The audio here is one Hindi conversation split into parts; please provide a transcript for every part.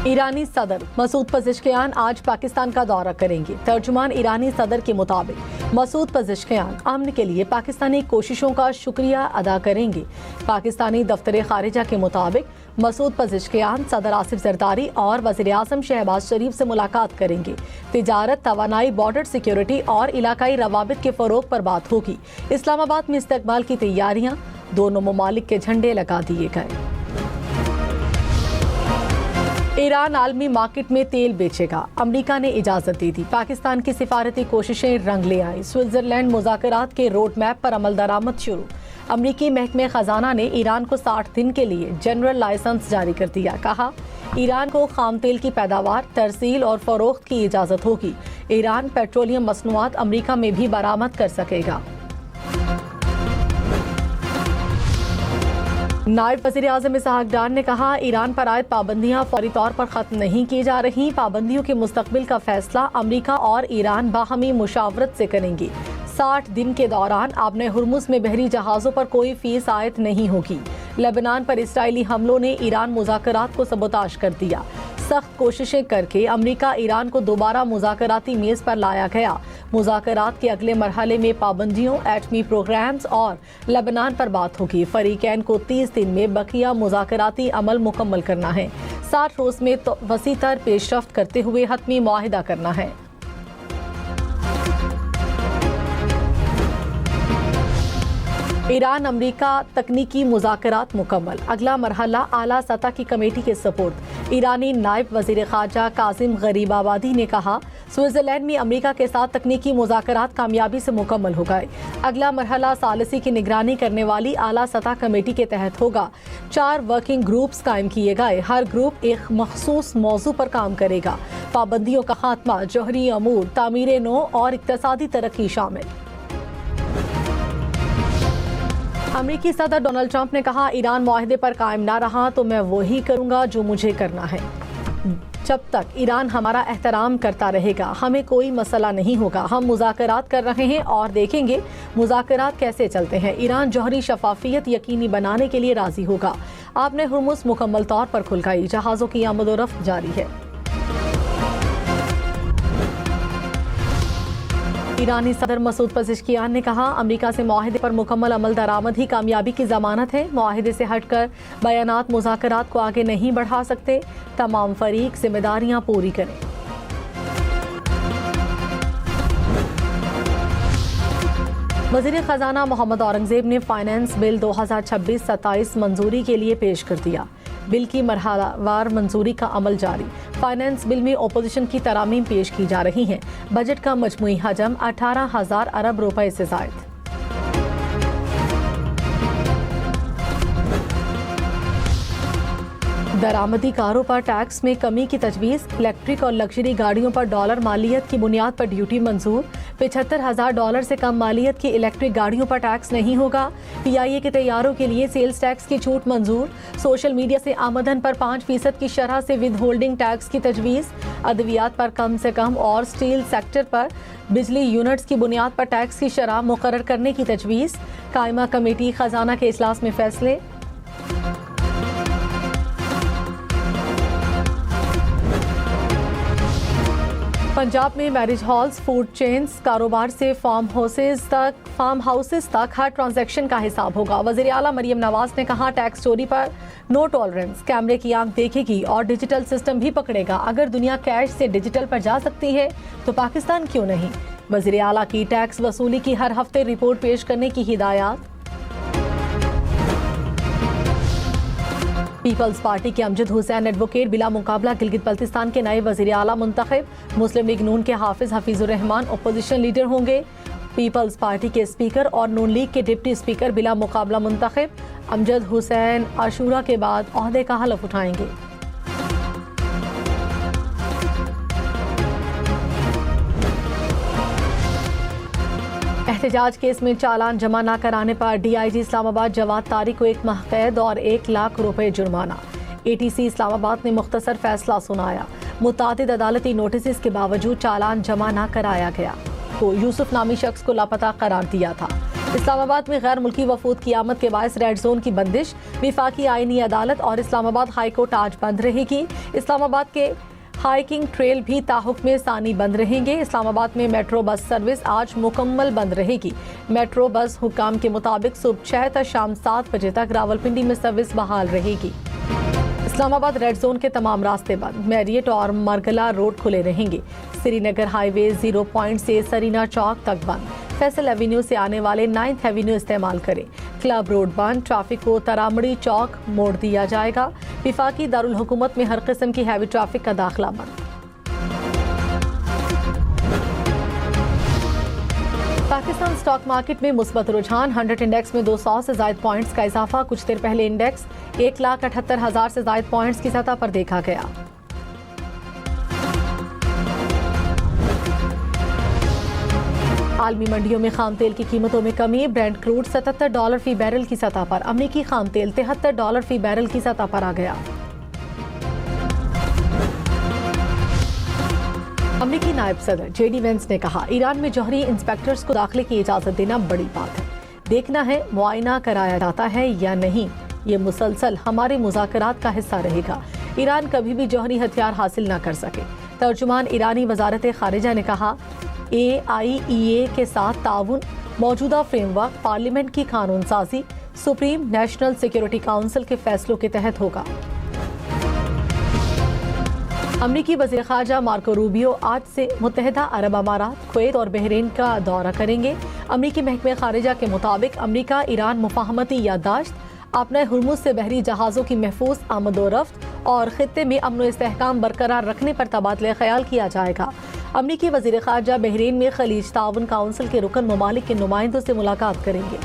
ईरानी सदर मसूद पज़ेश्कियान आज पाकिस्तान का दौरा करेंगे। तर्जुमान ईरानी सदर के मुताबिक मसूद पज़ेश्कियान अमन के लिए पाकिस्तानी कोशिशों का शुक्रिया अदा करेंगे। पाकिस्तानी दफ्तर खारिजा के मुताबिक मसूद पज़ेश्कियान सदर आसिफ जरदारी और वज़ीर आज़म शहबाज शरीफ से मुलाकात करेंगे। तिजारत, तवानाई, बॉर्डर सिक्योरिटी और इलाकाई रवाबित के फ़रोग पर बात होगी। इस्लामाबाद में इस्तकबाल की तैयारियाँ, दोनों ममालिक के झंडे लगा दिए गए। ईरान आलमी मार्केट में तेल बेचेगा, अमेरिका ने इजाजत दे दी। पाकिस्तान की सिफारती कोशिशें रंग ले आई। स्विट्जरलैंड मुज़ाकरात के रोड मैप पर अमल दरामद शुरू। अमरीकी महकमे खजाना ने ईरान को 60 दिन के लिए जनरल लाइसेंस जारी कर दिया। कहा, ईरान को खाम तेल की पैदावार, तरसील और फरोख्त की इजाजत होगी। ईरान पेट्रोलियम मसनूआत अमरीका में भी बरामद कर सकेगा। नायब वज़ीर आज़म इसहाक डार ने कहा, ईरान पर आयद पाबंदियां फौरी तौर पर ख़त्म नहीं की जा रही। पाबंदियों के मुस्तकबिल का फैसला अमरीका और ईरान बाहमी मुशावरत से करेंगे। 60 दिन के दौरान आबने हुर्मुज़ में बहरी जहाज़ों पर कोई फीस आयद नहीं होगी। लेबनान पर इसराइली हमलों ने ईरान मुज़ाकरात को सबोताश कर दिया। सख्त कोशिशें करके अमरीका ईरान को दोबारा मुज़ाकराती मेज़ पर लाया गया। मुज़ाकरात के अगले मरहले में पाबंदियों, एटमी प्रोग्राम्स और लेबनान पर बात होगी। फरीकैन को 30 दिन में बकिया मुज़ाकराती अमल मुकम्मल करना है। 60 रोज़ में तो वसीतर पेशरफ्त करते हुए हतमी मुआहिदा करना है। ईरान अमरीका तकनीकी मुज़ाकरात मुकम्मल, अगला मरहला आला सतह की कमेटी के सपोर्ट। ईरानी नायब वज़ीर ख़ारजा कासिम गरीबाबादी ने कहा, स्विट्जरलैंड में अमरीका के साथ तकनीकी मुज़ाकरात कामयाबी से मुकम्मल हो गए। अगला मरहला सालिसी की निगरानी करने वाली आला सतह कमेटी के तहत होगा। 4 वर्किंग ग्रुप्स कायम किए गए। हर ग्रुप एक मखसूस मौजू पर काम करेगा। पाबंदियों का खात्मा, जौहरी अमूर, तामीर नो और इक्तसादी तरक्की शामिल। अमेरिकी सदर डोनाल्ड ट्रंप ने कहा, ईरान मुआहदे पर कायम ना रहा तो मैं वही करूंगा जो मुझे करना है। जब तक ईरान हमारा एहतराम करता रहेगा हमें कोई मसला नहीं होगा। हम मुज़ाकरात कर रहे हैं और देखेंगे मुज़ाकरात कैसे चलते हैं। ईरान जौहरी शफाफियत यकीनी बनाने के लिए राजी होगा। आपने हुर्मुज़ मुकम्मल तौर पर खुल गई, जहाज़ों की आमद-ओ-रफ्त जारी है। ईरानी सदर मसूद पज़ेश्कियान ने कहा, अमेरिका से मुआहदे पर मुकम्मल अमल दरामद ही कामयाबी की ज़मानत है। मुआहदे से हटकर बयानात मुज़ाकरात को आगे नहीं बढ़ा सकते। तमाम फरीक जिम्मेदारियां पूरी करें। वज़ीर ख़जाना मोहम्मद औरंगज़ेब ने फाइनेंस बिल 2026-27 मंजूरी के लिए पेश कर दिया। बिल की मरहलावार मंजूरी का अमल जारी। फाइनेंस बिल में ओपोजिशन की तरामीम पेश की जा रही हैं। बजट का मजमूई हजम 18,000 अरब रुपए से ज़ायद। दरामदी कारों पर टैक्स में कमी की तजवीज़। इलेक्ट्रिक और लग्जरी गाड़ियों पर डॉलर मालियत की बुनियाद पर ड्यूटी मंजूर। 75,000 डॉलर से कम मालियत की इलेक्ट्रिक गाड़ियों पर टैक्स नहीं होगा। PIA के तैयारों के लिए सेल्स टैक्स की छूट मंजूर। सोशल मीडिया से आमदन पर 5% की शरह से विद होल्डिंग टैक्स की तजवीज़। अद्वियात पर कम से कम और स्टील सेक्टर पर बिजली यूनिट्स की बुनियाद पर टैक्स की शरह मुकर्रर करने की तजवीज़। कायमा कमेटी खजाना के इजलास में फैसले। पंजाब में मैरिज हॉल्स, फूड चेन्स, कारोबार से फार्म हाउसेज तक हर ट्रांजैक्शन का हिसाब होगा। वज़ीर आला मरियम नवाज ने कहा, टैक्स चोरी पर नो टॉलरेंस। कैमरे की आंख देखेगी और डिजिटल सिस्टम भी पकड़ेगा। अगर दुनिया कैश से डिजिटल पर जा सकती है तो पाकिस्तान क्यों नहीं। वज़ीर आला की टैक्स वसूली की हर हफ्ते रिपोर्ट पेश करने की हिदायत। पीपल्स पार्टी के अमजद हुसैन एडवोकेट बिला मुकाबला गिलगित बल्तिस्तान के नए वज़ीर आला मुंतखब। मुस्लिम लीग नून के हाफिज हफीजुर रहमान अपोजिशन लीडर होंगे। पीपल्स पार्टी के स्पीकर और नून लीग के डिप्टी स्पीकर बिला मुकाबला मुंतखब। अमजद हुसैन आशूरा के बाद ओहदे का हलफ उठाएंगे। एहतजाज केस में चालान जमा न कराने पर DIG इस्लामाबाद जवाद तारिक को 1 माह कैद और 1 लाख रुपए जुर्माना। ATC इस्लामाबाद ने मुख्तसर फैसला सुनाया। मुतादिद अदालती नोटिस के बावजूद चालान जमा न कराया गया तो यूसुफ नामी शख्स को लापता करार दिया था। इस्लामाबाद में गैर मुल्की वफूद की आमद के बायस रेड जोन की बंदिश, विफाकी आईनी अदालत और इस्लामाबाद हाई कोर्ट आज बंद रहेगी। इस्लामाबाद के हाइकिंग ट्रेल भी ताहुक्म सानी बंद रहेंगे। इस्लामाबाद में मेट्रो बस सर्विस आज मुकम्मल बंद रहेगी। मेट्रो बस हुक्काम के मुताबिक सुबह 6 से शाम 7 बजे तक रावलपिंडी में सर्विस बहाल रहेगी। इस्लामाबाद रेड जोन के तमाम रास्ते बंद, मैरियट और मरगला रोड खुले रहेंगे। श्रीनगर हाईवे 0 पॉइंट से सरीना चौक तक बंद। फैसल एवेन्यू से आने वाले 9th एवेन्यू इस्तेमाल करें। क्लब रोड बंद, ट्रैफिक को तरामड़ी चौक मोड़ दिया जाएगा। विफाकी दारुल हुकूमत में हर किस्म की हैवी ट्रैफिक का दाखिला बंद। पाकिस्तान स्टॉक मार्केट में मुस्बत रुझान, 100 इंडेक्स में 200 से ज्यादा पॉइंट्स का इजाफा। कुछ देर पहले इंडेक्स 1,78,000 से ज्यादा पॉइंट्स की सतह पर देखा गया। आलमी मंडियों में खाम तेल की कीमतों में कमी, ब्रेंट क्रूड $77 फी बैरल की सतह पर, अमरीकी खाम तेल $73 फी बैरल की सतह पर आ गया। अमरीकी नायब सदर JD वेंस ने कहा, ईरान में जौहरी इंस्पेक्टर्स को दाखिले की इजाजत देना बड़ी बात है। देखना है मुआयना कराया जाता है या नहीं। ये मुसलसल हमारे मुज़ाकरात का हिस्सा रहेगा। ईरान कभी भी जौहरी हथियार हासिल न कर सके। तर्जुमान ईरानी वजारत खारिजा ने कहा, AIEA के साथ ताउन, मौजूदा फ्रेमवर्क, पार्लियामेंट की कानून साजी सुप्रीम नेशनल सिक्योरिटी काउंसिल के फैसलों के तहत होगा। अमरीकी वज़ीर ख़ारजा मार्को रूबियो आज से मुत्तहिदा अरब अमारात, कुवैत और बहरीन का दौरा करेंगे। अमरीकी महकमे ख़ारिजा के मुताबिक अमरीका ईरान मुफाहमती याददाश्त, अपने हुर्मुज़ से बहरी जहाज़ों की महफूज आमदोरफ्त और खित्ते में अमन व इस्तेहकाम बरकरार रखने पर तबादला ख्याल किया जाएगा। अमरीकी वज़ीर ख़ारजा बहरीन में खलीज ताउन काउंसिल के रुकन ममालिक के नुमाइंदों से मुलाकात करेंगे।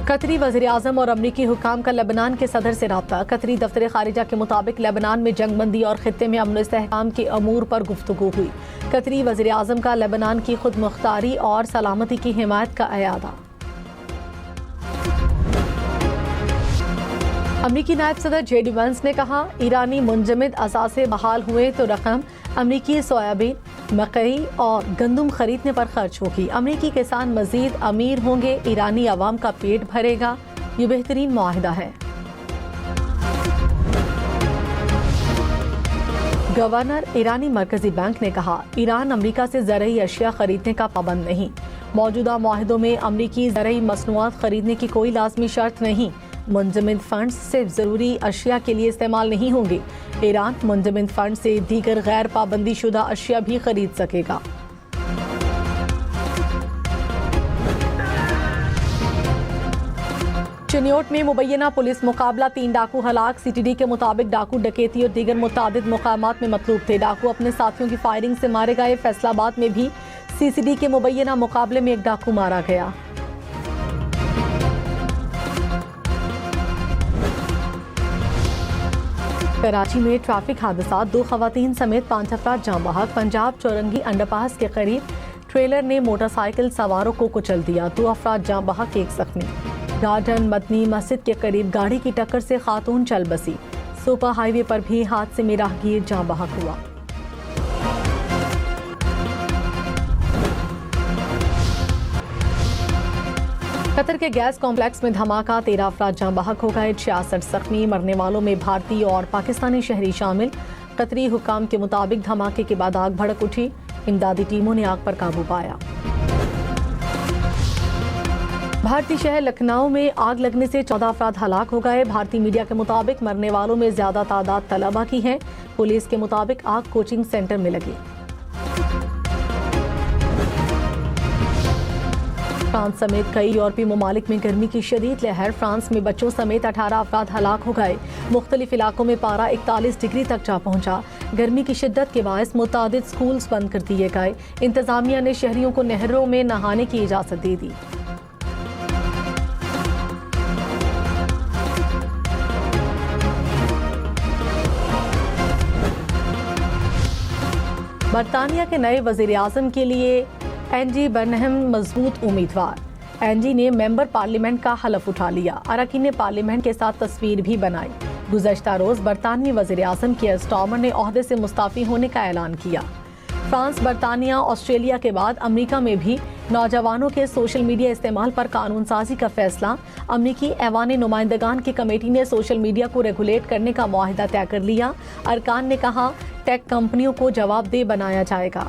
कतरी वज़ीर आज़म और अमरीकी हुक्काम का लेबनान के सदर से राब्ता। कतरी दफ्तर खारिजा के मुताबिक लेबनान में जंगबंदी और खित्ते में अमन इस्तेहकाम के अमूर पर गुफ्तगू हुई। कतरी वज़ीर आज़म का लेबनान की खुद मुख्तारी और सलामती की हिमायत का अयादा। अमरीकी नायब सदर JD वेंस ने कहा, ईरानी मुंजमद असासे बहाल हुए तो रकम अमरीकी सोयाबीन, मकई और गंदम खरीदने पर खर्च होगी। अमरीकी किसान मजीद अमीर होंगे, ईरानी अवाम का पेट भरेगा। ये बेहतरीन मुआहिदा है। गवर्नर ईरानी मरकजी बैंक ने कहा, ईरान अमरीका से ज़रई अशिया खरीदने का पाबंद नहीं। मौजूदा मुआहिदों में अमरीकी ज़रई मसनूआत खरीदने की कोई लाजमी शर्त नहीं। मुंजमद फंड सिर्फ ज़रूरी अशिया के लिए इस्तेमाल नहीं होंगे। ईरान मुंजमद फंड से दीगर गैर पाबंदी शुदा अशिया भी खरीद सकेगा। चिन्योट में मुबैना पुलिस मुकाबला, 3 डाकू हलाक। CTD के मुताबिक डाकू डकैती और दीगर मुतादिद मुकामात में मतलूब थे। डाकू अपने साथियों की फायरिंग से मारे गए। फैसलाबाद में भी CCD के मुबैना मुकाबले में एक डाकू मारा गया। कराची में ट्रैफिक हादसा, 2 खवातीन समेत 5 अफराद जाँ बहक। पंजाब चौरंगी अंडरपास के करीब ट्रेलर ने मोटरसाइकिल सवारों को कुचल दिया। 2 अफराद जाँ बहक, 1 जख्मी। गार्डन मदनी मस्जिद के करीब गाड़ी की टक्कर से खातून चल बसी। सुपर हाईवे पर भी हादसे में राहगीर जाँ बहक हुआ। कतर के गैस कॉम्प्लेक्स में धमाका, 13 अफराद जाँ बहक हो गए, 66 जख्मी। मरने वालों में भारतीय और पाकिस्तानी शहरी शामिल। कतरी हुक्काम के मुताबिक धमाके के बाद आग भड़क उठी। इमदादी टीमों ने आग पर काबू पाया। भारतीय शहर लखनऊ में आग लगने से 14 अफराद हलाक हो गए। भारतीय मीडिया के मुताबिक मरने वालों में ज्यादा तादाद तलबा की है। पुलिस के मुताबिक आग कोचिंग सेंटर में लगी। फ्रांस समेत कई यूरोपीय ममालिक में गर्मी की शदीद लहर। फ्रांस में बच्चों समेत 18 अफराद हलाक हो गए। मुख्तलिफ इलाकों में पारा 41 डिग्री तक जा पहुंचा। गर्मी की शिद्दत के बायस मुतादिद स्कूल्स बंद कर दिए गए। इंतजामिया ने शहरियों को नहरों में नहाने की इजाजत दे दी। बरतानिया के नए वजीर आजम के लिए एनजी बर्नहम मजबूत उम्मीदवार। एनजी ने मेंबर पार्लियामेंट का हलफ उठा लिया। अरकान पार्लियामेंट के साथ तस्वीर भी बनाई। गुज़श्ता रोज बरतानवी वजीर आजम कीयर स्टार्मर ने ओहदे से मुस्ताफी होने का ऐलान किया। फ्रांस, बरतानिया, ऑस्ट्रेलिया के बाद अमेरिका में भी नौजवानों के सोशल मीडिया इस्तेमाल पर कानून साजी का फैसला। अमेरिकी ऐवान नुमाइंदगान की कमेटी ने सोशल मीडिया को रेगुलेट करने का मुआहिदा तय कर लिया। अरकान ने कहा, टेक कंपनियों को जवाबदेह बनाया जाएगा।